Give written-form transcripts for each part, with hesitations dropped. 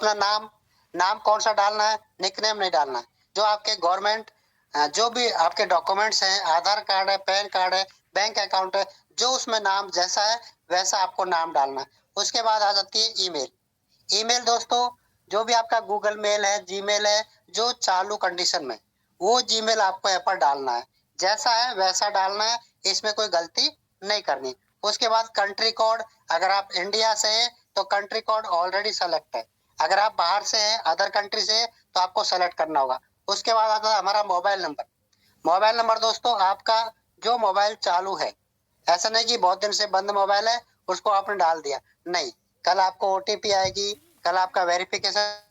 अपना नाम, नाम कौन सा डालना है, निकनेम नहीं डालना है। जो आपके गवर्नमेंट, जो भी आपके डॉक्यूमेंट्स हैं, आधार कार्ड है, पैन कार्ड है, बैंक अकाउंट है, जो उसमें नाम जैसा है वैसा आपको नाम डालना है। उसके बाद आ जाती है ईमेल। ईमेल दोस्तों, जो भी आपका गूगल मेल है, जीमेल है, जो चालू कंडीशन में, वो जीमेल आपको यहाँ पर डालना है। जैसा है वैसा डालना है, इसमें कोई गलती नहीं करनी। उसके बाद कंट्री कोड, अगर आप इंडिया से हैं तो कंट्री कोड ऑलरेडी सेलेक्ट है। अगर आप बाहर से हैं, अदर कंट्री से हैं, तो आपको सेलेक्ट करना होगा। उसके बाद आता है हमारा मोबाइल नंबर। मोबाइल नंबर दोस्तों, आपका जो मोबाइल चालू है, ऐसा नहीं कि बहुत दिन से बंद मोबाइल है उसको आपने डाल दिया, नहीं। कल आपको ओटीपी आएगी, कल आपका वेरिफिकेशन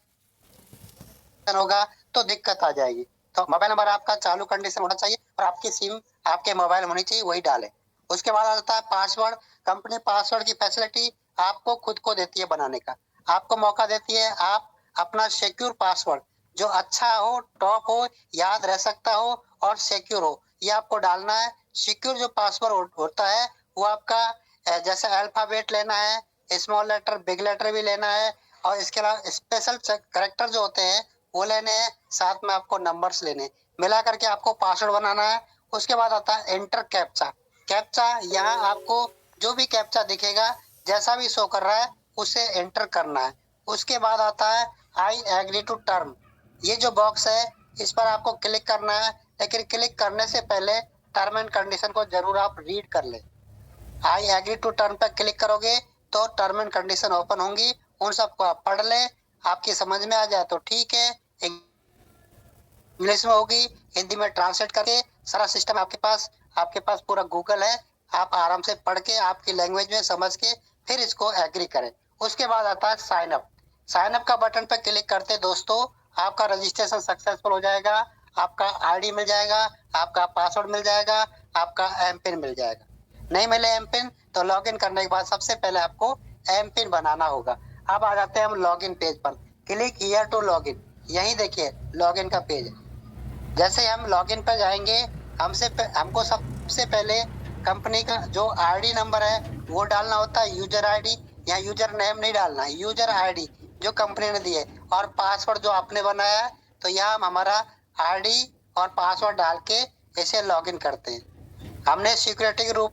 होगा तो दिक्कत आ जाएगी। तो मोबाइल नंबर आपका चालू कंडीशन होना चाहिए और आपकी सिम आपके मोबाइल में होनी चाहिए, वही डालें। उसके बाद आता है पासवर्ड। कंपनी पासवर्ड की फैसिलिटी आपको खुद को देती है बनाने का, आपको मौका देती है। आप अपना सिक्योर पासवर्ड जो अच्छा हो, टॉप हो, याद रह सकता हो और सिक्योर हो, ये आपको डालना है। सिक्योर जो पासवर्ड होता है वो आपका जैसे अल्फाबेट लेना है, स्मॉल लेटर, बिग लेटर भी लेना है, और इसके अलावा स्पेशल करेक्टर जो होते हैं वो लेने हैं, साथ में आपको नंबर्स लेने, मिला करके आपको पासवर्ड बनाना है। उसके बाद आता है एंटर कैप्चा। कैप्चा, यहाँ आपको जो भी कैप्चा दिखेगा, जैसा भी शो कर रहा है, उसे एंटर करना है। उसके बाद आता है आई एग्री टू टर्म। ये जो बॉक्स है इस पर आपको क्लिक करना है, लेकिन क्लिक करने से पहले टर्म एंड कंडीशन को जरूर आप रीड कर ले। आई एग्री टू टर्म पर क्लिक करोगे तो टर्म एंड कंडीशन ओपन होंगी, उन सबको आप पढ़ ले। आपकी समझ में आ जाए तो ठीक है, इंग्लिश में होगी, हिंदी में ट्रांसलेट करके सारा सिस्टम आपके पास पूरा गूगल है। आप आराम से पढ़ के आपकी लैंग्वेज में समझ के फिर इसको एग्री करें। उसके बाद आता है साइन अप। साइन अप का बटन पर क्लिक करते दोस्तों आपका रजिस्ट्रेशन सक्सेसफुल हो जाएगा। आपका आईडी मिल जाएगा, आपका पासवर्ड मिल जाएगा, आपका एम पिन मिल जाएगा। नहीं मिले एम पिन तो लॉग इन करने के बाद सबसे पहले आपको एम पिन बनाना होगा। अब आ जाते हैं हम लॉग इन पेज पर। Click here to log in. यही देखिए लॉग इन का पेज है। जैसे हम लॉगिन पर जाएंगे, हमको सबसे पहले कंपनी का जो आईडी नंबर है वो डालना होता है, यूजर आईडी। यहाँ यूजर नेम नहीं डालना है, यूजर आईडी जो कंपनी ने दी है, और पासवर्ड जो आपने बनाया है। तो यहाँ हम हमारा आईडी और पासवर्ड डाल के इसे लॉगिन करते हैं। हमने सिक्योरिटी के रूप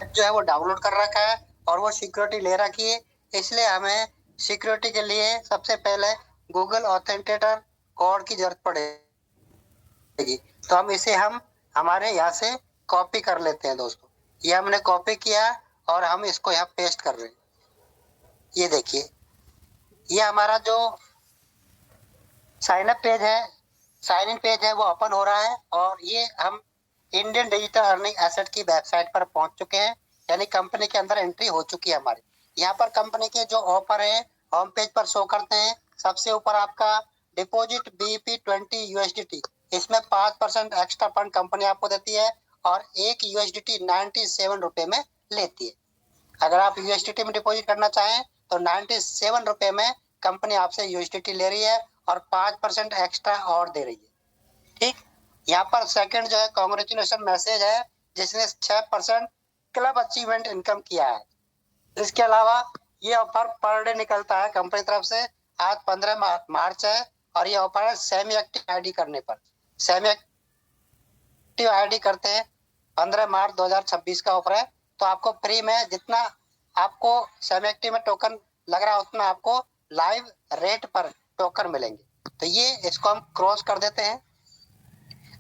जो है वो डाउनलोड कर रखा है और वो सिक्योरिटी ले रखी है, इसलिए हमें सिक्योरिटी के लिए सबसे पहले गूगल ऑथेंटिकेटर कोड की जरूरत पड़ेगी। तो हम हमारे यहाँ से कॉपी कर लेते हैं दोस्तों। ये हमने कॉपी किया और हम इसको यहाँ पेस्ट कर रहे हैं। ये देखिए, ये हमारा जो साइन अप पेज है, साइन इन पेज है, वो ओपन हो रहा है। और ये हम इंडियन डिजिटल अर्निंग एसेट की वेबसाइट पर पहुंच चुके हैं, यानी कंपनी के अंदर एंट्री हो चुकी है हमारी। यहाँ पर कंपनी के जो ऑफर है होम पेज पर शो करते हैं। सबसे ऊपर आपका डिपॉजिट बीपी 20 USDT, इसमें 5% एक्स्ट्रा फंड कंपनी आपको देती है और एक USDT 97 रुपए में लेती है। अगर आप यूएसडीटी में डिपॉजिट करना चाहें तो 97 रुपए में कंपनी आपसे यूएसडीटी ले रही है और 5% एक्स्ट्रा और दे रही है। ठीक, यहाँ पर सेकंड जो है कॉन्ग्रेचुलेशन मैसेज है, जिसने 6% क्लब अचीवमेंट इनकम किया है। इसके अलावा ये ऑफर पर डे निकलता है कंपनी तरफ से। आज 15 मार्च है और ये ऑफर है सेमी एक्टिव आईडी करने पर। सेमी एक्टिव आईडी करते हैं, 15 मार्च 2026 का ऑफर है। तो आपको फ्री में जितना आपको सेमी एक्टिव में टोकन लग रहा है उतना आपको लाइव रेट पर टोकन मिलेंगे। तो ये इसको हम क्रॉस कर देते हैं।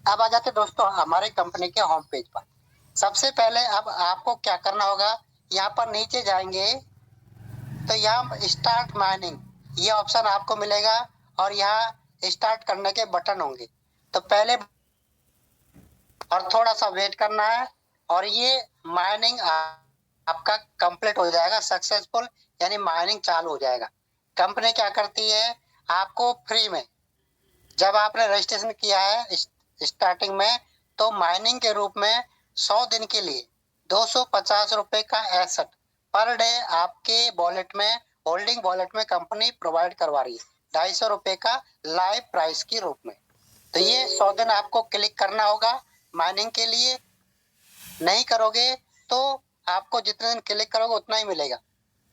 अब आ जाते दोस्तों हमारे कंपनी के होम पेज पर। सबसे पहले अब आपको क्या करना होगा, यहाँ पर नीचे जाएंगे तो यहाँ स्टार्ट माइनिंग ये ऑप्शन आपको मिलेगा और यहाँ स्टार्ट करने के बटन होंगे। तो पहले और थोड़ा सा वेट करना है और ये माइनिंग आपका कंप्लीट हो जाएगा सक्सेसफुल, यानी माइनिंग चालू हो जाएगा। कंपनी क्या करती है, आपको फ्री में जब आपने रजिस्ट्रेशन किया है स्टार्टिंग में, तो माइनिंग के रूप में 100 दिन के लिए 250 रुपए का एसेट पर डे आपके वॉलेट में, होल्डिंग वॉलेट में कंपनी प्रोवाइड करवा रही है, 250 रुपए का लाइव प्राइस के रूप में। तो ये 100 दिन आपको क्लिक करना होगा माइनिंग के लिए। नहीं करोगे तो आपको जितने दिन क्लिक करोगे उतना ही मिलेगा।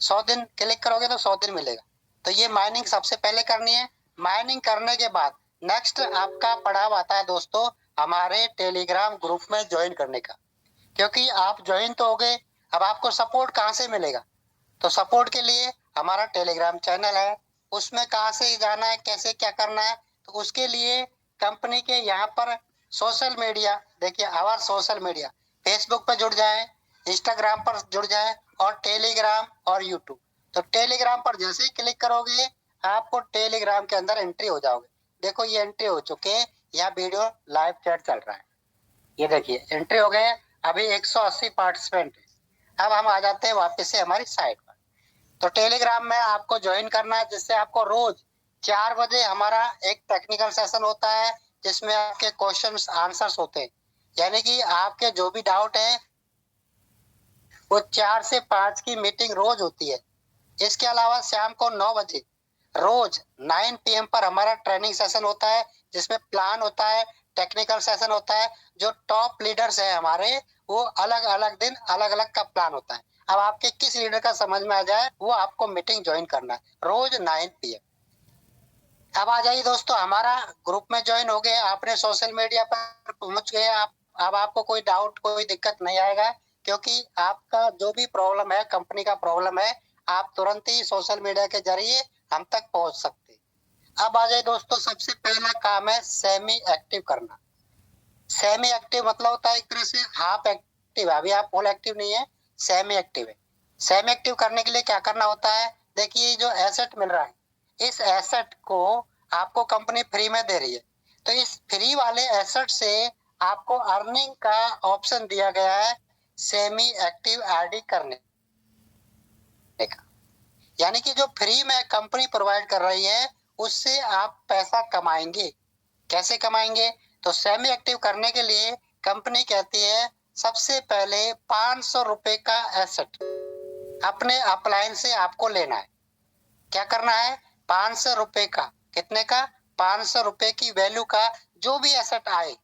100 दिन क्लिक करोगे तो 100 दिन मिलेगा, तो ये माइनिंग सबसे पहले करनी है। माइनिंग करने के बाद नेक्स्ट आपका पड़ाव आता है दोस्तों हमारे टेलीग्राम ग्रुप में ज्वाइन करने का। क्योंकि आप ज्वाइन तो हो गए, अब आपको सपोर्ट कहाँ से मिलेगा? तो सपोर्ट के लिए हमारा टेलीग्राम चैनल है, उसमें कहाँ से जाना है, कैसे क्या करना है, तो उसके लिए कंपनी के यहाँ पर सोशल मीडिया, देखिए आवर सोशल मीडिया, फेसबुक पर जुड़ जाए, इंस्टाग्राम पर जुड़ जाए और टेलीग्राम और यूट्यूब। तो टेलीग्राम पर जैसे ही क्लिक करोगे आपको टेलीग्राम के अंदर एंट्री हो जाओगे। देखो ये एंट्री हो चुके हैं, यहाँ वीडियो लाइव चैट चल रहा है, ये देखिए एंट्री हो गए। अभी 180 पार्टिसिपेंट है। अब हम आ जाते हैं वापस से हमारी साइट पर। तो टेलीग्राम में आपको ज्वाइन करना है, जिससे आपको रोज 4 बजे हमारा एक टेक्निकल सेशन होता है, जिसमें आपके क्वेश्चंस आंसर्स होते हैं। यानी कि आपके जो भी डाउट है वो 4 से 5 की मीटिंग रोज होती है। इसके अलावा शाम को 9 बजे रोज 9 PM पर हमारा ट्रेनिंग सेशन होता है, जिसमें प्लान होता है, टेक्निकल सेशन होता है। जो टॉप लीडर्स है हमारे, वो अलग अलग दिन अलग अलग का प्लान होता है। अब आपके किस लीडर का समझ में आ जाए वो आपको मीटिंग ज्वाइन करना है, रोज 9 PM। अब आ जाइए दोस्तों, हमारा ग्रुप में ज्वाइन हो गए, आपने सोशल मीडिया पर पहुंच गए आप। अब आपको कोई डाउट कोई दिक्कत नहीं आएगा, क्योंकि आपका जो भी प्रॉब्लम है, कंपनी का प्रॉब्लम है, आप तुरंत ही सोशल मीडिया के जरिए हम तक पहुंच सकते हैं। अब आ जाए दोस्तों, सबसे पहला काम है सेमी एक्टिव करना। सेमी एक्टिव मतलब होता है एक तरह से हाफ एक्टिव है, अभी आप फुल एक्टिव नहीं है, सेमी एक्टिव है। सेमी एक्टिव करने के लिए क्या करना होता है? देखिए जो एसेट मिल रहा है, इस एसेट को आपको कंपनी फ्री में दे रही है। तो इस फ्री वाले एसेट से आपको अर्निंग का ऑप्शन दिया गया है सेमी एक्टिव आरडी करने का। यानी कि जो फ्री में कंपनी प्रोवाइड कर रही है उससे आप पैसा कमाएंगे। कैसे कमाएंगे? तो सेमी एक्टिव करने के लिए कंपनी कहती है सबसे पहले 500 रुपए का एसेट अपने अपलाइन से आपको लेना है। क्या करना है? 500 रुपए का, कितने का? 500 रुपए की वैल्यू का जो भी एसेट आए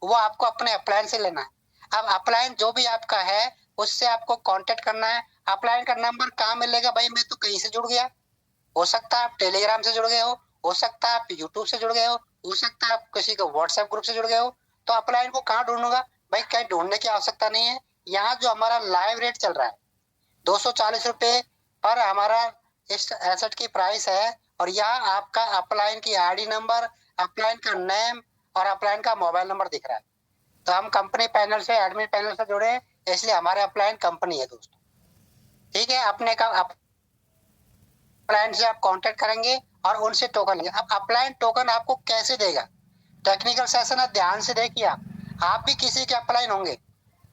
वो आपको अपने अपलाइन से लेना है। अब अपलाइन जो भी आपका है उससे आपको कांटेक्ट करना है। अपलाइन का नंबर कहाँ मिलेगा भाई? मैं तो कहीं से जुड़ गया, हो सकता है आप टेलीग्राम से जुड़ गए हो सकता है आप यूट्यूब से जुड़ गए हो सकता है आप किसी को व्हाट्सएप ग्रुप से जुड़ गए हो। तो अपलाइन को कहाँ ढूंढूंगा भाई? कहीं ढूंढने की आवश्यकता नहीं है। यहाँ जो हमारा लाइव रेट चल रहा है 240 रुपए पर हमारा इस एसेट की प्राइस है, और यहाँ आपका अपलाइन की आईडी नंबर, अपलाइन का नेम और अपलाइन का मोबाइल नंबर दिख रहा है। तो हम कंपनी पैनल से, एडमिन पैनल से जुड़े, इसलिए हमारे अपलाइन कंपनी है दोस्तों। ठीक है, अपने का अपलाइन से आप कांटेक्ट करेंगे और उनसे टोकन लेंगे। अब अपलाइन टोकन आपको कैसे देगा? टेक्निकल सेशन है, ध्यान से देखिए। आप भी किसी के अपलाइन होंगे,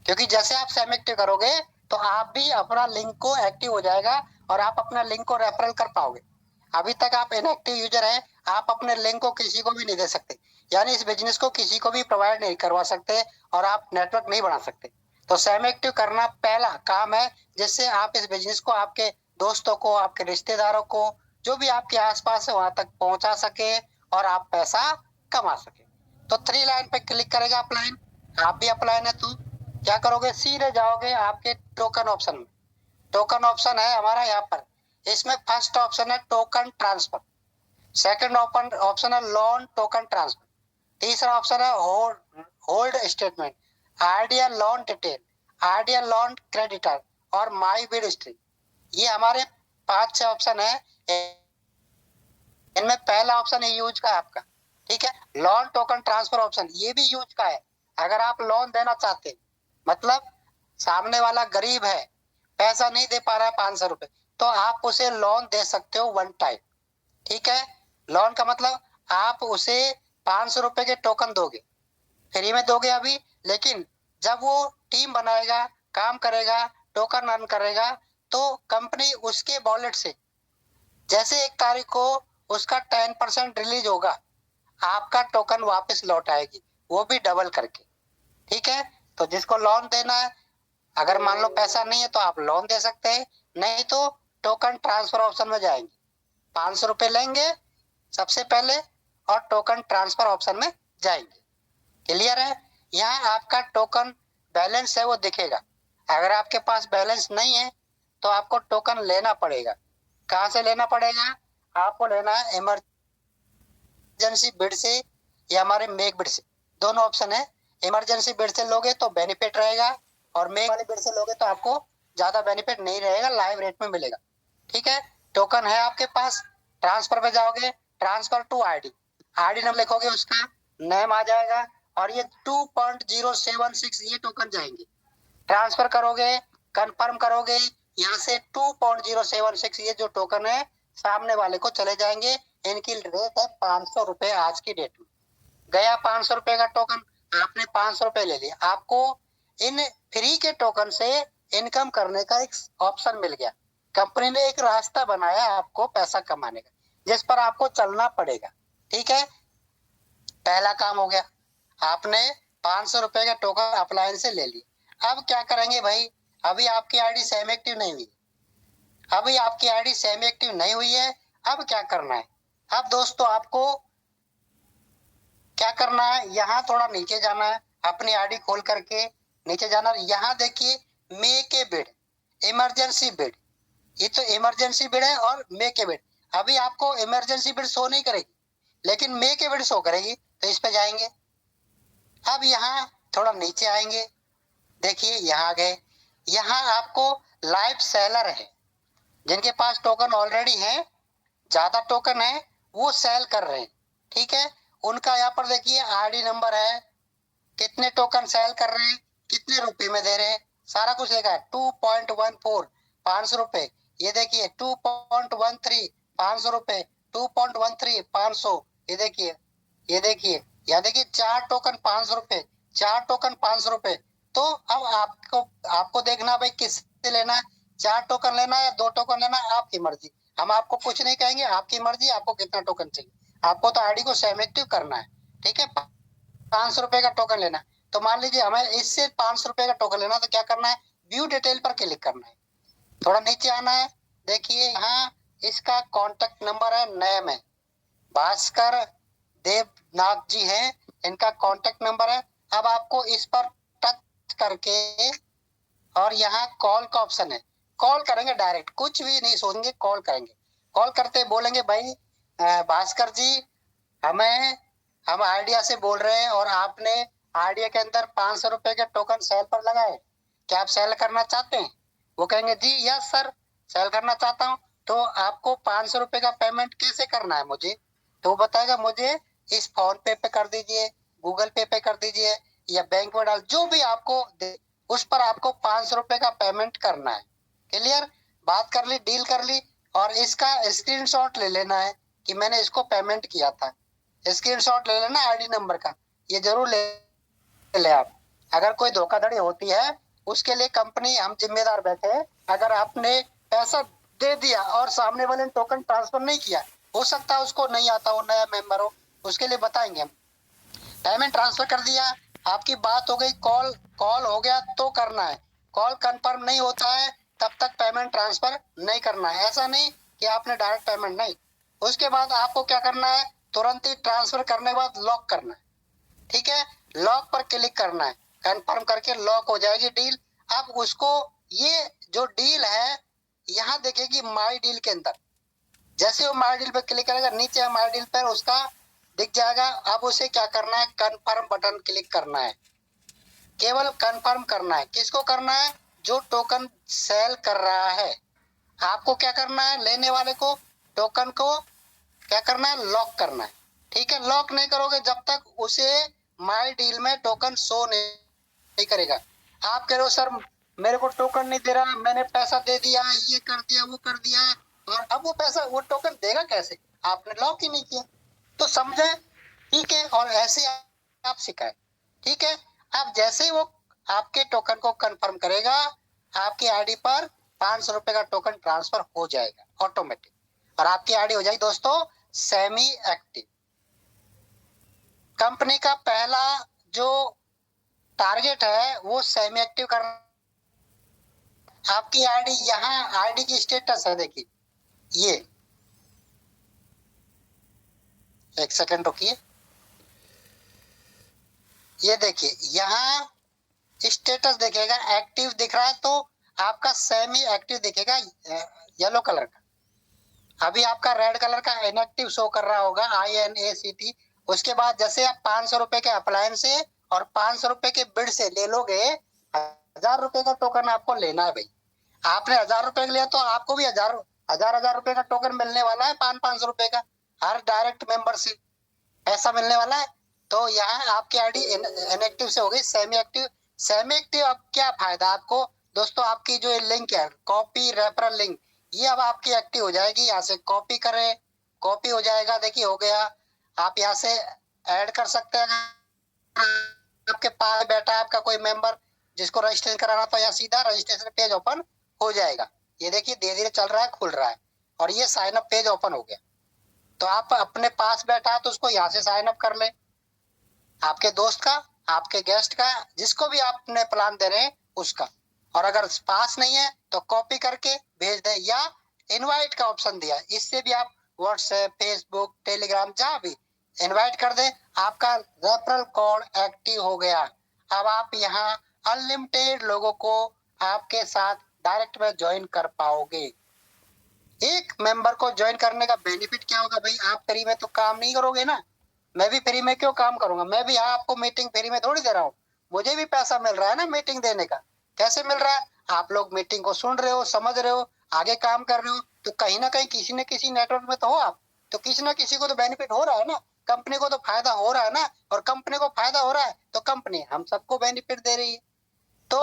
क्योंकि जैसे आप सेम एक्टिव करोगे तो आप भी अपना लिंक को एक्टिव हो जाएगा और आप अपना लिंक को रेफरल कर पाओगे। अभी तक आप इनएक्टिव यूजर हैं, आप अपने लिंक को किसी को भी नहीं दे सकते, यानी इस बिजनेस को किसी को भी प्रोवाइड नहीं करवा सकते और आप नेटवर्क नहीं बना सकते। तो सेम एक्टिव करना पहला काम है, जिससे आप इस बिजनेस को आपके दोस्तों को, आपके रिश्तेदारों को, जो भी आपके आसपास है वहां तक पहुंचा सके और आप पैसा कमा सके। तो 3 लाइन पे क्लिक करेगा अपलाइन, आप भी अपलाइन है तो क्या करोगे? सीधे जाओगे आपके टोकन ऑप्शन में। टोकन ऑप्शन है हमारा यहाँ पर, इसमें फर्स्ट ऑप्शन है टोकन ट्रांसफर, सेकंड ऑप्शन है लोन टोकन ट्रांसफर, तीसरा ऑप्शन है hold statement, idea loan detail, idea loan creditor और माई बिड हिस्ट्री। ये हमारे 5-6 ऑप्शन है। इनमें पहला ऑप्शन है यूज का आपका, ठीक है। लोन टोकन ट्रांसफर ऑप्शन ये भी यूज का है। अगर आप लोन देना चाहते हैं, मतलब सामने वाला गरीब है, पैसा नहीं दे पा रहा है 500 रुपए, तो आप उसे लोन दे सकते हो 1 टाइम। ठीक है, लोन का मतलब आप उसे 500 रुपए के टोकन दोगे, फ्री में दोगे अभी, लेकिन जब वो टीम बनाएगा, काम करेगा, टोकन अर्न करेगा, तो कंपनी उसके वॉलेट से जैसे 1 तारीख को उसका 10% रिलीज होगा, आपका टोकन वापस लौट आएगी, वो भी डबल करके। ठीक है, तो जिसको लोन देना है, अगर मान लो पैसा नहीं है तो आप लोन दे सकते हैं, नहीं तो टोकन ट्रांसफर ऑप्शन में जाएंगे, 500 रुपए लेंगे सबसे पहले और टोकन ट्रांसफर ऑप्शन में जाएंगे। क्लियर है? यहाँ आपका टोकन बैलेंस है वो दिखेगा। अगर आपके पास बैलेंस नहीं है तो आपको टोकन लेना पड़ेगा। कहाँ से लेना पड़ेगा? आपको लेना है इमरजेंसी बिड से या हमारे मेक बिड से, दोनों ऑप्शन है। इमरजेंसी बिड से लोगे तो बेनिफिट रहेगा, और मेक वाले बिड से लोगे तो आपको ज्यादा बेनिफिट नहीं रहेगा, लाइव रेट में मिलेगा। ठीक है, टोकन है आपके पास, ट्रांसफर पे जाओगे, transfer to ID, ID number लिखोगे, उसका नेम आ जाएगा, और ये 2.076 ये टोकन जाएंगे। ट्रांसफर करोगे, कंफर्म करोगे, यहाँ से 2.076 ये जो टोकन है सामने वाले को चले जाएंगे। इनकी रेट है 500 रुपए आज की डेट में। गया 500 रुपए का टोकन, आपने 500 रुपए ले लिया, आपको इन फ्री के टोकन से इनकम करने का एक ऑप्शन मिल गया। कंपनी ने एक रास्ता बनाया आपको पैसा कमाने का, जिस पर आपको चलना पड़ेगा। ठीक है, पहला काम हो गया, आपने 500 रुपए का टोकन अपलाइन से ले लिया। अब क्या करेंगे भाई, अभी आपकी आईडी सेमी एक्टिव नहीं हुई, अभी आपकी आईडी सेमी एक्टिव नहीं हुई है। अब क्या करना है, अब दोस्तों आपको क्या करना है, यहाँ थोड़ा नीचे जाना है, अपनी आईडी खोल करके नीचे जाना, यहाँ देखिए make a bid, emergency bid, ये तो इमरजेंसी बिड है और मेक ए बिड। अभी आपको इमरजेंसी बिड शो नहीं करेगी, लेकिन मेक ए बिड शो करेगी, तो इस पे जाएंगे। अब यहाँ थोड़ा नीचे आएंगे, देखिए यहाँ आ गए, यहाँ आपको लाइव सेलर है, जिनके पास टोकन ऑलरेडी है, ज्यादा टोकन है, वो सेल कर रहे हैं। ठीक है, उनका यहाँ पर देखिए आईडी नंबर है, कितने टोकन सेल कर रहे हैं, कितने रुपए में दे रहे हैं, सारा कुछ लिखा है। 2.14 500 रुपए, ये देखिए 2.13 500 रुपए, 2.13 500, ये देखिए, ये देखिए, यहाँ देखिए 4 टोकन 500 रुपए, 4 टोकन 500 रुपए। तो अब आपको आपको देखना भाई किससे लेना है, 4 टोकन लेना है या 2 टोकन लेना है, आपकी मर्जी। हम आपको कुछ नहीं कहेंगे, आपकी मर्जी, आपको कितना टोकन चाहिए। आपको तो आईडी को सेम एक्टिव करना है। ठीक है, 500 रुपए का टोकन लेना है, तो मान लीजिए हमें इससे 500 रुपए का टोकन लेना, तो क्या करना है, व्यू डिटेल पर क्लिक करना है, थोड़ा नीचे आना है, देखिए यहाँ इसका कॉन्टेक्ट नंबर है, नेम है भास्कर देवनाथ जी हैं, इनका कॉन्टेक्ट नंबर है। अब आपको इस पर टच करके, और यहाँ कॉल का ऑप्शन है, कॉल करेंगे डायरेक्ट, कुछ भी नहीं सोचेंगे, कॉल करेंगे। कॉल करते बोलेंगे भाई भास्कर जी, हमें हम आइडिया से बोल रहे हैं, और आपने आइडिया के अंदर 500 रुपए के टोकन सेल पर लगाए, क्या आप सेल करना चाहते हैं। वो कहेंगे जी यस सर, सेल करना चाहता हूँ। तो आपको 500 रुपए का पेमेंट कैसे करना है मुझे, तो वो बताएगा मुझे इस फोन पे कर दीजिए, गूगल पे कर दीजिए, या बैंक में डाल, जो भी आपको दे, उस पर आपको 500 रुपए का पेमेंट करना है। क्लियर, बात कर ली, डील कर ली, और इसका स्क्रीनशॉट ले लेना है कि मैंने इसको पेमेंट किया था। स्क्रीनशॉट ले लेना आईडी नंबर का, ये जरूर ले ले आप। अगर कोई धोखाधड़ी होती है उसके लिए कंपनी, हम जिम्मेदार बैठे हैं। अगर आपने पैसा दे दिया और सामने वाले ने टोकन ट्रांसफर नहीं किया, हो सकता है उसको नहीं आता हो, नया मेंबर हो, उसके लिए बताएंगे हम। पेमेंट ट्रांसफर कर दिया, आपकी बात हो गई, कॉल कॉल हो गया तो करना है, कॉल कंफर्म नहीं होता है तब तक पेमेंट ट्रांसफर नहीं करना है। ऐसा नहीं कि आपने डायरेक्ट पेमेंट नहीं, उसके बाद आपको क्या करना है, तुरंत ही ट्रांसफर करने के बाद लॉक करना है। ठीक है, लॉक पर क्लिक करना है, कंफर्म करके लॉक हो जाएगी डील। अब उसको, ये जो डील है यहाँ देखेगी माई डील के अंदर, जैसे वो माई डील पे क्लिक करेगा, नीचे माई डील पर उसका दिख जाएगा। अब उसे क्या करना है, कंफर्म बटन क्लिक करना है, केवल कंफर्म करना है। किसको करना है, जो टोकन सेल कर रहा है। आपको क्या करना है, लेने वाले को, टोकन को क्या करना है, लॉक करना है। ठीक है, लॉक नहीं करोगे जब तक उसे माई डील में टोकन शो नहीं करेगा। आप कह रहे हो सर मेरे को टोकन नहीं दे रहा, मैंने पैसा दे दिया, ये कर दिया, वो कर दिया, और अब वो पैसा, वो टोकन देगा कैसे, आपने लॉक ही नहीं किया। तो समझे, ठीक है, और ऐसे आप सिखाए। ठीक है, अब जैसे ही वो आपके टोकन को कंफर्म करेगा, आपकी आईडी पर 500 रुपए का टोकन ट्रांसफर हो जाएगा ऑटोमेटिक, और आपकी आईडी हो जाएगी दोस्तों सेमी एक्टिव। कंपनी का पहला जो टारगेट है वो सेमी एक्टिव करना। आपकी आईडी, यहाँ आईडी की स्टेटस है, देखिए ये, एक सेकंड रुकिए, ये देखिए यहाँ स्टेटस दिखेगा, एक्टिव दिख रहा है, तो आपका सेमी एक्टिव दिखेगा येलो कलर का। अभी आपका रेड कलर का इनएक्टिव शो कर रहा होगा, INACT। उसके बाद जैसे आप 500 रुपए के अप्लायंस से और 500 रुपए के बिड से ले लोगे, 1000 रुपए का टोकन आपको लेना है भाई। आपने 1000 रुपए का लिया तो आपको भी हजार हजार रुपए का टोकन मिलने वाला है, 500 रुपए का हर डायरेक्ट मेंबर से ऐसा मिलने वाला है। तो यहाँ आपकी आईडी इनएक्टिव से हो गई सेमी एक्टिव। सेमी एक्टिव अब क्या फायदा आपको दोस्तों, आपकी जो लिंक है कॉपी रेफरल लिंक, ये अब आपकी एक्टिव हो जाएगी। यहाँ से कॉपी करें, कॉपी हो जाएगा, देखिए हो गया। आप यहाँ से ऐड कर सकते हैं, आपके पास बैठा है आपका कोई मेंबर जिसको रजिस्ट्रेशन कराना, तो यहाँ सीधा रजिस्ट्रेशन पेज ओपन हो जाएगा। ये देखिए धीरे धीरे चल रहा है, खुल रहा है, और ये साइन अप पेज ओपन हो गया। तो आप अपने पास बैठा है तो उसको यहाँ से साइन अप कर ले, आपके दोस्त का, आपके गेस्ट का, जिसको भी आपने प्लान दे रहे हैं उसका। और अगर पास नहीं है तो कॉपी करके भेज दे, या इनवाइट का ऑप्शन दिया है, इससे भी आप व्हाट्सएप, फेसबुक, टेलीग्राम जहाँ भी इनवाइट कर दे। आपका रेफरल कोड एक्टिव हो गया। अब आप यहाँ अनलिमिटेड लोगों को आपके साथ डायरेक्ट में ज्वाइन कर पाओगे। एक मेंबर को ज्वाइन करने का बेनिफिट क्या होगा भाई, आप फ्री में तो काम नहीं करोगे ना, मैं भी फ्री में क्यों काम करूंगा, मैं भी यहाँ आपको मीटिंग फ्री में थोड़ी दे रहा हूँ, मुझे भी पैसा मिल रहा है ना मीटिंग देने का। कैसे मिल रहा है, आप लोग मीटिंग को सुन रहे हो, समझ रहे हो, आगे काम कर रहे हो, तो कहीं ना कहीं किसी न किसी नेटवर्क में तो हो आप, तो किसी न किसी को तो बेनिफिट हो रहा है ना, कंपनी को तो फायदा हो रहा है ना, और कंपनी को फायदा हो रहा है तो कंपनी हम सबको बेनिफिट दे रही है। तो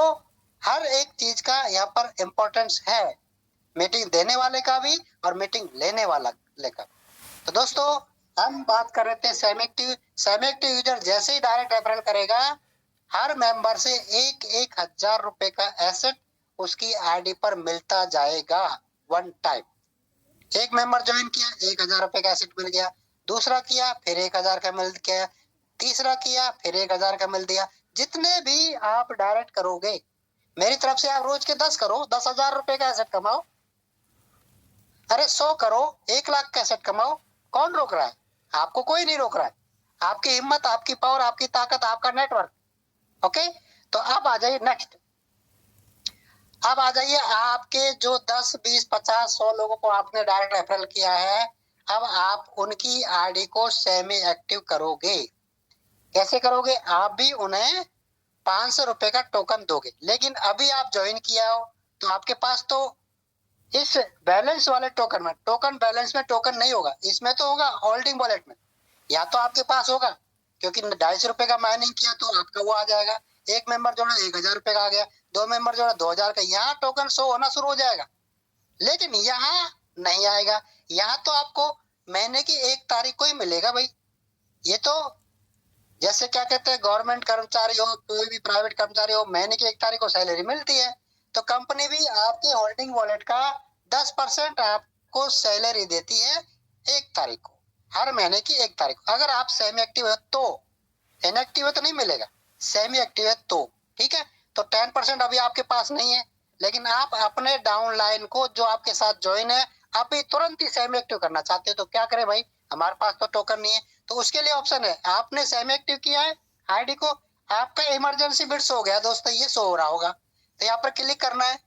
हर एक चीज का यहाँ पर इम्पोर्टेंस है, मीटिंग देने वाले का भी और मीटिंग लेने वाले का। तो दोस्तों हम बात कर रहे थे सेमेक्टिव। सेमेक्टिव यूजर जैसे ही डायरेक्ट रेफरल करेगा, हर मेंबर से 1,000 रुपए का एसेट उसकी आईडी पर मिलता जाएगा वन टाइम। एक मेंबर ज्वाइन किया, 1,000 रुपए का एसेट मिल गया, दूसरा किया फिर 1,000 का मिल गया, तीसरा किया फिर 1,000 का मिल दिया। जितने भी आप डायरेक्ट करोगे, मेरी तरफ से आप रोज के 10 करो, 10,000 रुपए का एसेट कमाओ। अरे 100 करो, 1 लाख का एसेट कमाओ, कौन रोक रहा है, आपको कोई नहीं रोक रहा है। आपकी हिम्मत, आपकी पावर, आपकी ताकत, आपका नेटवर्क। ओके, तो अब आ जाइए नेक्स्ट। अब आ जाइए आपके जो 10, 20, 50, 100 लोगों को आपने डायरेक्ट रेफरल किया है, अब आप उनकी आईडी को सेमी एक्टिव करोगे। कैसे करोगे, आप भी उन्हें 500 रुपए का टोकन दोगे, लेकिन अभी आप ज्वाइन किया हो तो आपके पास तो इस बैलेंस वाले टोकन में, टोकन बैलेंस में टोकन नहीं होगा, इसमें तो होगा होल्डिंग वॉलेट में, या तो आपके पास होगा, क्योंकि 250 रुपए का माइनिंग किया तो आपका वो आ जाएगा। एक मेंबर जोड़ा 1,000 रुपए का आ गया, 2 मेंबर जोड़ा 2,000 का, यहाँ टोकन शो होना शुरू हो जाएगा। लेकिन यहाँ नहीं आएगा, यहाँ तो आपको महीने की 1 तारीख को ही मिलेगा भाई। ये तो जैसे क्या कहते हैं, गवर्नमेंट कर्मचारी हो, कोई भी प्राइवेट कर्मचारी हो, महीने की 1 तारीख को सैलरी मिलती है, तो कंपनी भी आपके होल्डिंग वॉलेट का 10% आपको सैलरी देती है 1 तारीख को, हर महीने की 1 तारीख को। अगर आप सेमी एक्टिव है तो, इनएक्टिव है तो नहीं मिलेगा, सेमी एक्टिव है तो ठीक है। तो 10% अभी आपके पास नहीं है, लेकिन आप अपने डाउनलाइन को जो आपके साथ ज्वाइन है, अभी तुरंत ही सेमी एक्टिव करना चाहते हो तो क्या करें भाई, हमारे पास तो टोकन नहीं है, तो उसके लिए ऑप्शन है, आपने सेमी एक्टिव किया है आईडी को, आपका इमरजेंसी बिट्स हो गया दोस्तों, ये शो हो रहा होगा, तो यहाँ पर क्लिक करना है।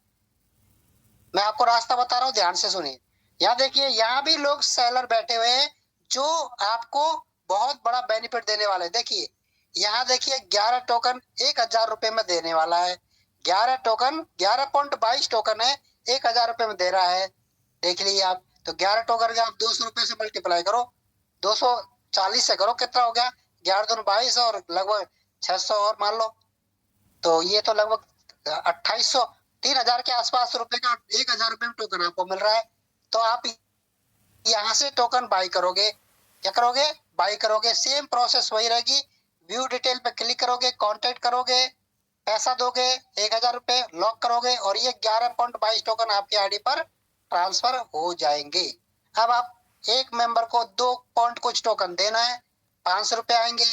मैं आपको रास्ता बता रहा हूँ, ध्यान से सुनिए। यहाँ देखिए, यहाँ भी लोग सेलर बैठे हुए हैं जो आपको बहुत बड़ा बेनिफिट देने वाले हैं। देखिए यहाँ देखिए 11 टोकन 1,000 रुपए में देने वाला है, 11 टोकन 11.22 टोकन है, 1,000 रुपए में दे रहा है। देख लीजिए आप, तो 11 टोकन का आप 200 रुपए से मल्टीप्लाई करो, 240 से करो, कितना हो गया, 11×2 22 और लगभग 600 और मान लो, तो ये तो लगभग 2,800, 3,000 के आसपास रुपए का 1,000 रुपए में टोकन आपको मिल रहा है। तो आप यहाँ से टोकन बाई करोगे, क्या करोगे, बाई करोगे, सेम प्रोसेस वही रहेगी। व्यू डिटेल पे क्लिक करोगे, कांटेक्ट करोगे, पैसा दोगे 1,000 रुपए, लॉक करोगे, और ये 11.22 टोकन आपकी आईडी पर ट्रांसफर हो जाएंगे। अब आप एक मेंबर को 2 पॉइंट कुछ टोकन देना है, 500 रुपए आएंगे,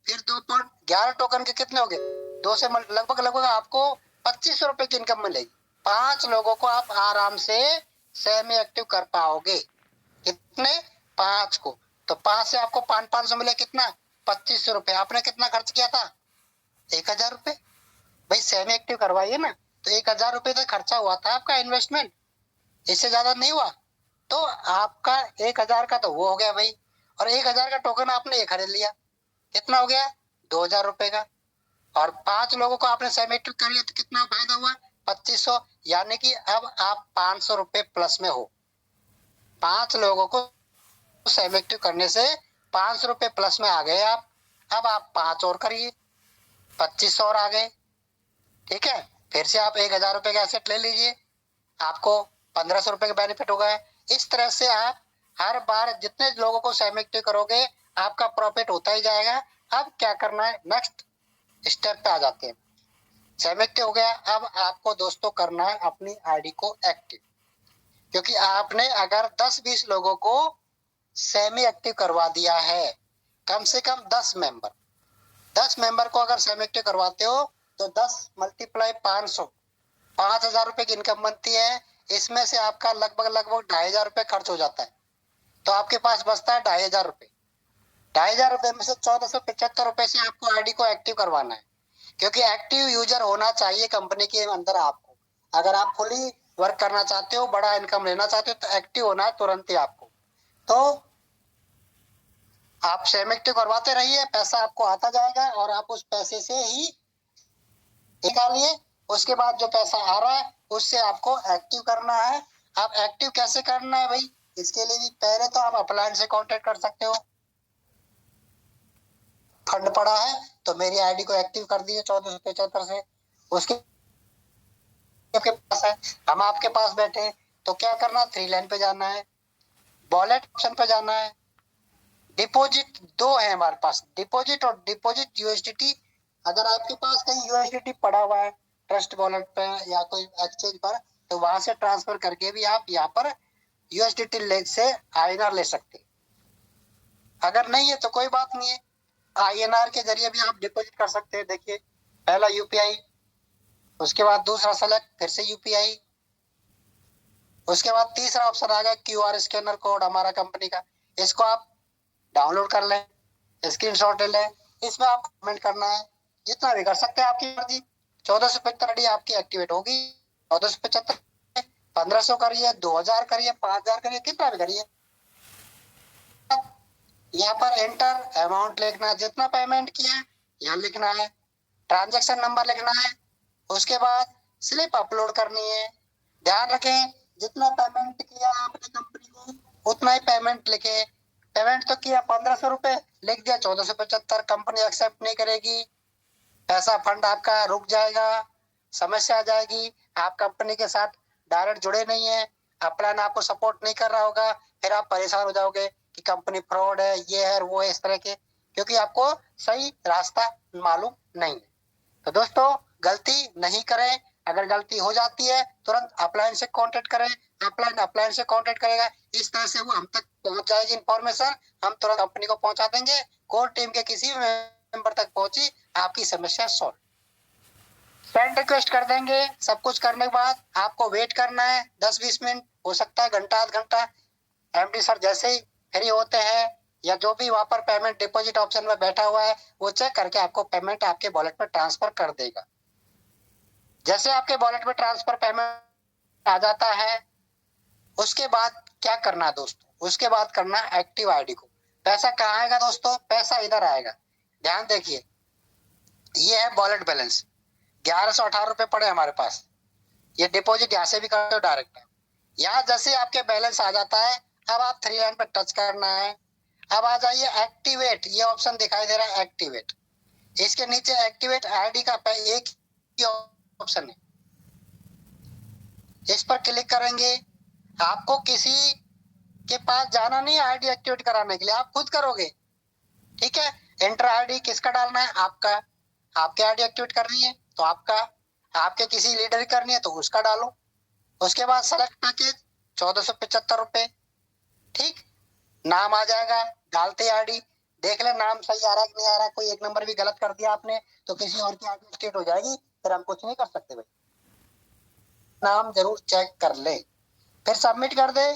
फिर 2.11 टोकन के कितने हो गए, 2 से लगभग लगभग आपको 2,500 रुपए की इनकम मिलेगी। 5 लोगों को आप आराम से सेमी एक्टिव कर पाओगे। कितने, 5 को, तो 5 से आपको 500 मिले, कितना, 2,500 रुपए। आपने कितना खर्च किया था, 1,000 रुपए। भाई सेमी एक्टिव करवाइए ना, तो 1,000 रुपए तक खर्चा हुआ था आपका इन्वेस्टमेंट, इससे ज्यादा नहीं हुआ। तो आपका 1,000 का तो वो हो गया भाई, और 1,000 का टोकन आपने ये खरीद लिया, कितना हो गया 2,000 रुपए का। और 5 लोगों को आपने सबमिट कर लिया तो कितना फायदा हुआ 2,500, यानी कि अब आप 500 रुपए प्लस में हो। 5 लोगों को सबमिट करने से 500 रुपए प्लस में आ गए आप। अब आप 5 और करिए, 2,500 और आ गए। ठीक है, फिर से आप 1,000 रुपए का एसेट ले लीजिए, आपको 1,500 रुपए का बेनिफिट होगा। इस तरह से आप हर बार जितने लोगों को सबमिट करोगे आपका प्रॉफिट होता ही जाएगा। अब क्या करना है, नेक्स्ट स्टेप पे आ जाते हैं। सबमिट हो गया, अब आपको दोस्तों करना है अपनी आईडी को एक्टिव, क्योंकि आपने अगर 10-20 लोगों को सेमी एक्टिव करवा दिया है, कम से कम 10 मेंबर को अगर सेमी एक्टिव करवाते हो तो 10 मल्टीप्लाई 500, 5,000 रुपए की इनकम बनती है। इसमें से आपका लगभग 2,500 रुपए खर्च हो जाता है, तो आपके पास बचता है 2,500 रुपए। 2,500 रुपए में से 1,475 रुपए से आपको आईडी को एक्टिव करवाना है, क्योंकि एक्टिव यूजर होना चाहिए कंपनी के अंदर आपको। अगर आप फुली वर्क करना चाहते हो, बड़ा इनकम लेना चाहते हो, तो एक्टिव होना है तुरंत ही आपको। तो आप सेम एक्टिव करवाते रहिए, पैसा आपको आता जाएगा और आप उस पैसे से ही निकालिए। उसके बाद जो पैसा आ रहा है उससे आपको एक्टिव करना है। आप एक्टिव कैसे करना है भाई, इसके लिए भी पहले तो आप अपलाइन से कांटेक्ट कर सकते हो। फंड पड़ा है तो मेरी आईडी को एक्टिव कर दीजिए 1475 से। उसके आपके पास है, हम आपके पास बैठे हैं, तो क्या करना, 3 लाइन पे जाना है, वॉलेट ऑप्शन पे जाना है। डिपॉजिट 2 है हमारे पास, डिपॉजिट और डिपॉजिट यूएसडीटी। अगर आपके पास कहीं यूएसडीटी पड़ा हुआ है ट्रस्ट वॉलेट पे या कोई एक्सचेंज पर, तो वहां से ट्रांसफर करके भी आप यहाँ पर यूएसडीटी से आईएनआर ले सकते। अगर नहीं है तो कोई बात नहीं है, आईएनआर के जरिए भी आप डिपॉजिट कर सकते हैं। देखिए, पहला यूपीआई, उसके बाद दूसरा सेलेक्ट, फिर से यूपीआई, उसके बाद तीसरा ऑप्शन आ गया क्यूआर स्कैनर कोड हमारा कंपनी का। इसको आप डाउनलोड कर लें, स्क्रीनशॉट ले लें। इसमें आप कमेंट करना है, जितना भी कर सकते हैं, आपकी मर्जी। 1475 आईडी आपकी एक्टिवेट होगी। 1475, 1,500 करिए, 2,000 करिए, 5,000 करिए, कितना भी करिए। यहाँ पर एंटर अमाउंट लिखना है, जितना पेमेंट किया है यहाँ लिखना है, ट्रांजैक्शन नंबर लिखना है, उसके बाद स्लिप अपलोड करनी है। ध्यान रखें, जितना पेमेंट किया आपने कंपनी को उतना ही पेमेंट लिखे। पेमेंट तो किया 1,500 रुपए, लिख दिया 1475, कंपनी एक्सेप्ट नहीं करेगी, पैसा फंड आपका रुक जाएगा, समस्या आ जाएगी। आप कंपनी के साथ डायरेक्ट जुड़े नहीं है, अपलाइन आपको सपोर्ट नहीं कर रहा होगा, फिर आप परेशान हो जाओगे कि कंपनी फ्रॉड है, ये है वो है, इस तरह के, क्योंकि आपको सही रास्ता मालूम नहीं है। तो दोस्तों, गलती नहीं करें। अगर गलती हो जाती है तुरंत अपलाइन से कांटेक्ट करें, अपलाइन से कांटेक्ट करेगा, इस तरह से वो हम तक पहुंच जाएगी इंफॉर्मेशन, हम तुरंत कंपनी को पहुंचा देंगे। कोर टीम के किसी मेंबर तक पहुंची आपकी समस्या सॉल्व, फ्रेंड रिक्वेस्ट कर देंगे। सब कुछ करने के बाद आपको वेट करना है 10-20 मिनट, हो सकता है घंटा आध घंटा। एमडी सर जैसे ही फ्री होते हैं या जो भी वहां पर पेमेंट डिपॉजिट ऑप्शन में बैठा हुआ है वो चेक करके आपको पेमेंट आपके वॉलेट में ट्रांसफर कर देगा। जैसे आपके वॉलेट में ट्रांसफर पेमेंट आ जाता है, उसके बाद क्या करना है दोस्तों, उसके बाद करना है एक्टिव आईडी को। पैसा कहाँ आएगा दोस्तों, पैसा इधर आएगा। ध्यान देखिए, ये है वॉलेट बैलेंस, 1,118 रुपए पड़े हमारे पास। ये डिपॉजिट यहाँ से भी करते हो डायरेक्ट। यहाँ जैसे आपके बैलेंस आ जाता है, अब आप 3 लाइन पर टच करना है। अब आ जाइए एक्टिवेट, ये ऑप्शन दिखाई दे रहा है एक्टिवेट, इसके नीचे एक्टिवेट आईडी का एक ही ऑप्शन है, इस पर क्लिक करेंगे। आपको किसी के पास जाना नहीं है आईडी एक्टिवेट कराने के लिए, आप खुद करोगे। ठीक है, एंटर आईडी किसका डालना है, आपका। आपके आईडी एक्टिवेट करनी है तो आपका, आपके किसी लीडर की करनी है तो उसका डालो। उसके बाद सेलेक्ट पैकेज, 1,475 रुपए। ठीक, नाम आ जाएगा, डालते आईडी, देख ले नाम सही आ रहा है कि नहीं आ रहा है। कोई एक नंबर भी गलत कर दिया आपने तो किसी और की आईडी स्टेट हो जाएगी, फिर हम कुछ नहीं कर सकते भाई। नाम जरूर चेक कर ले, फिर सबमिट कर दे,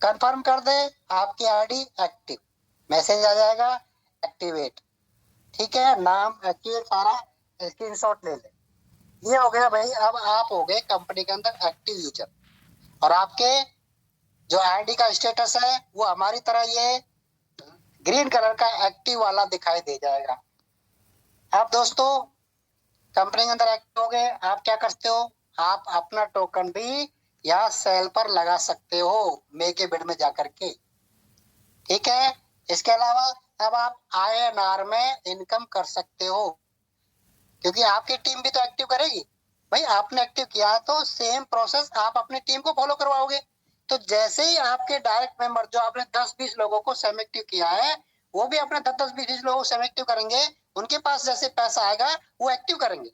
कंफर्म कर दे, आपकी आईडी एक्टिव, मैसेज आ जाएगा एक्टिवेट। ठीक है, नाम एक्टिवेट, सारा स्क्रीनशॉट ले ले। ये हो गया भाई, अब आप हो गए कंपनी के अंदर एक्टिव यूजर। और आपके जो आईडी का स्टेटस है वो हमारी तरह ये ग्रीन कलर का एक्टिव वाला दिखाई दे जाएगा। अब दोस्तों कंपनी के अंदर एक्टिव हो गए, आप क्या करते हो, आप अपना टोकन भी यहाँ सेल पर लगा सकते हो मेक ए बिड में जाकर के। ठीक है, इसके अलावा अब आप INR में इनकम कर सकते हो, क्योंकि आपकी टीम भी तो एक्टिव करेगी। भाई आपने एक्टिव किया तो सेम प्रोसेस आप अपनी टीम को फॉलो करवाओगे। तो जैसे ही आपके डायरेक्ट मेंबर जो आपने 10-20 लोगों को सेम एक्टिव किया है, वो भी अपने 10-20 लोगों को सेम एक्टिव करेंगे। उनके पास जैसे पैसा आएगा वो एक्टिव करेंगे।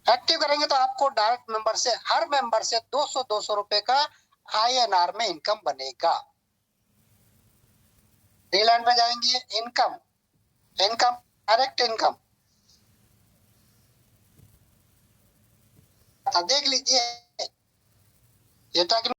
एक्टिव करेंगे तो आपको डायरेक्ट मेंबर से, हर मेंबर से 200-200 रुपए का INR में इनकम बनेगा। थ्री लाइन पे जाएंगे, इनकम, इनकम, डायरेक्ट इनकम, देख लीजिए ये टेक्निक